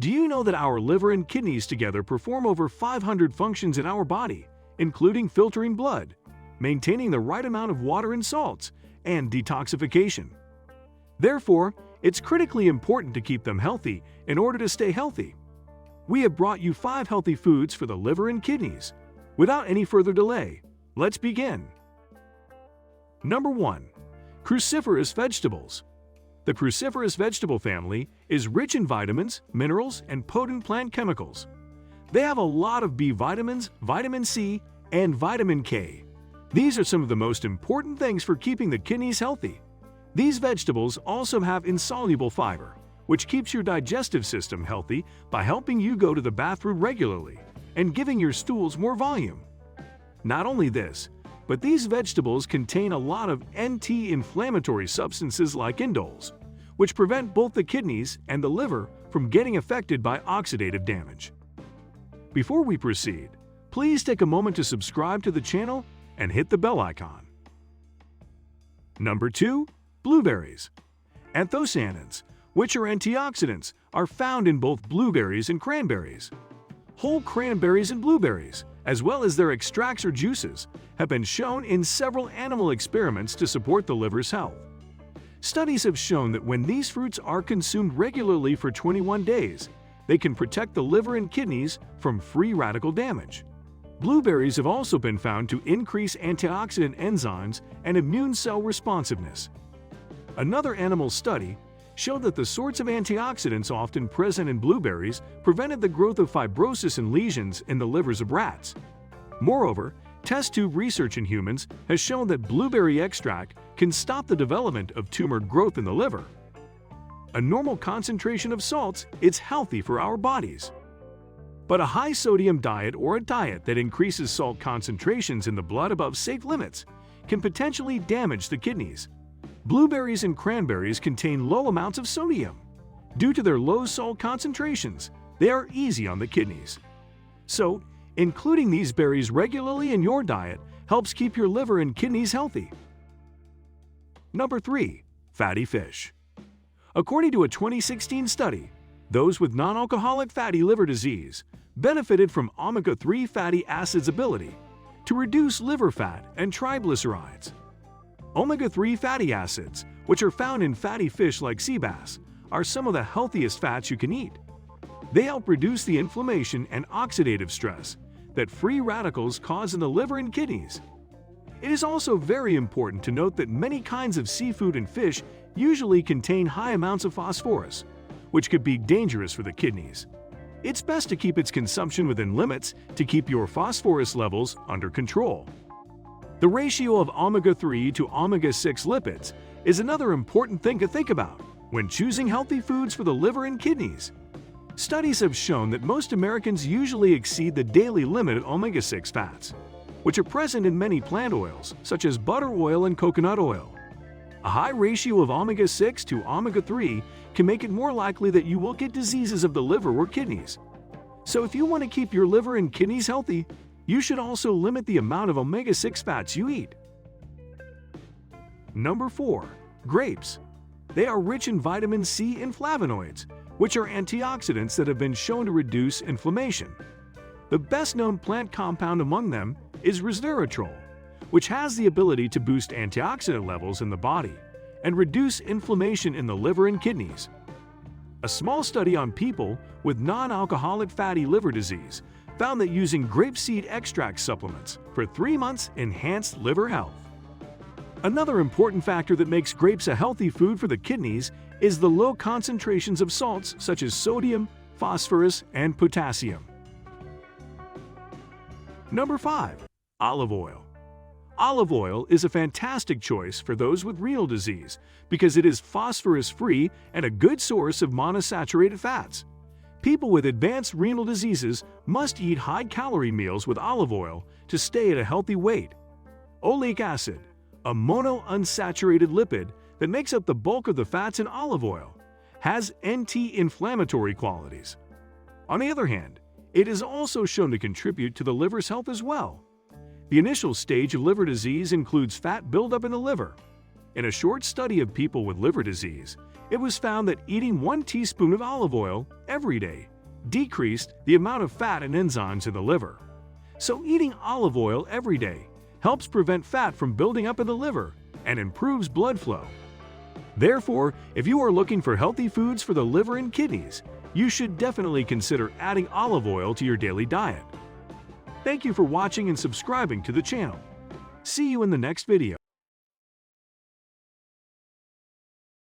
Do you know that our liver and kidneys together perform over 500 functions in our body, including filtering blood, maintaining the right amount of water and salts, and detoxification? Therefore, it's critically important to keep them healthy in order to stay healthy. We have brought you 5 healthy foods for the liver and kidneys. Without any further delay, let's begin. Number 1. Cruciferous vegetables. The cruciferous vegetable family is rich in vitamins, minerals, and potent plant chemicals. They have a lot of B vitamins, vitamin C, and vitamin K. These are some of the most important things for keeping the kidneys healthy. These vegetables also have insoluble fiber, which keeps your digestive system healthy by helping you go to the bathroom regularly and giving your stools more volume. Not only this, but these vegetables contain a lot of anti-inflammatory substances like indoles, which prevent both the kidneys and the liver from getting affected by oxidative damage. Before we proceed, please take a moment to subscribe to the channel and hit the bell icon. Number 2. Blueberries. Anthocyanins, which are antioxidants, are found in both blueberries and cranberries. Whole cranberries and blueberries, as well as their extracts or juices, have been shown in several animal experiments to support the liver's health. Studies have shown that when these fruits are consumed regularly for 21 days, they can protect the liver and kidneys from free radical damage. Blueberries have also been found to increase antioxidant enzymes and immune cell responsiveness. Another animal study showed that the sorts of antioxidants often present in blueberries prevented the growth of fibrosis and lesions in the livers of rats. Moreover, test tube research in humans has shown that blueberry extract can stop the development of tumor growth in the liver. A normal concentration of salts is healthy for our bodies. But a high-sodium diet or a diet that increases salt concentrations in the blood above safe limits can potentially damage the kidneys. Blueberries and cranberries contain low amounts of sodium. Due to their low salt concentrations, they are easy on the kidneys. So, including these berries regularly in your diet helps keep your liver and kidneys healthy. Number 3. Fatty fish. According to a 2016 study, those with non-alcoholic fatty liver disease benefited from omega-3 fatty acids' ability to reduce liver fat and triglycerides. Omega-3 fatty acids, which are found in fatty fish like sea bass, are some of the healthiest fats you can eat. They help reduce the inflammation and oxidative stress that free radicals cause in the liver and kidneys. It is also very important to note that many kinds of seafood and fish usually contain high amounts of phosphorus, which could be dangerous for the kidneys. It's best to keep its consumption within limits to keep your phosphorus levels under control. The ratio of omega-3 to omega-6 lipids is another important thing to think about when choosing healthy foods for the liver and kidneys. Studies have shown that most Americans usually exceed the daily limit of omega-6 fats, which are present in many plant oils such as butter oil and coconut oil. A high ratio of omega-6 to omega-3 can make it more likely that you will get diseases of the liver or kidneys. So if you want to keep your liver and kidneys healthy, you should also limit the amount of omega-6 fats you eat. Number 4. Grapes. They are rich in vitamin C and flavonoids, which are antioxidants that have been shown to reduce inflammation. The best-known plant compound among them is resveratrol, which has the ability to boost antioxidant levels in the body and reduce inflammation in the liver and kidneys. A small study on people with non-alcoholic fatty liver disease found that using grapeseed extract supplements for 3 months enhanced liver health. Another important factor that makes grapes a healthy food for the kidneys is the low concentrations of salts such as sodium, phosphorus, and potassium. Number 5. Olive oil. Olive oil is a fantastic choice for those with renal disease because it is phosphorus-free and a good source of monosaturated fats. People with advanced renal diseases must eat high-calorie meals with olive oil to stay at a healthy weight. Oleic acid, a monounsaturated lipid that makes up the bulk of the fats in olive oil, has anti-inflammatory qualities. On the other hand, it is also shown to contribute to the liver's health as well. The initial stage of liver disease includes fat buildup in the liver. In a short study of people with liver disease, It was found that eating 1 teaspoon of olive oil every day decreased the amount of fat and enzymes in the liver. So eating olive oil every day helps prevent fat from building up in the liver and improves blood flow. Therefore, if you are looking for healthy foods for the liver and kidneys, you should definitely consider adding olive oil to your daily diet. Thank you for watching and subscribing to the channel. See you in the next video.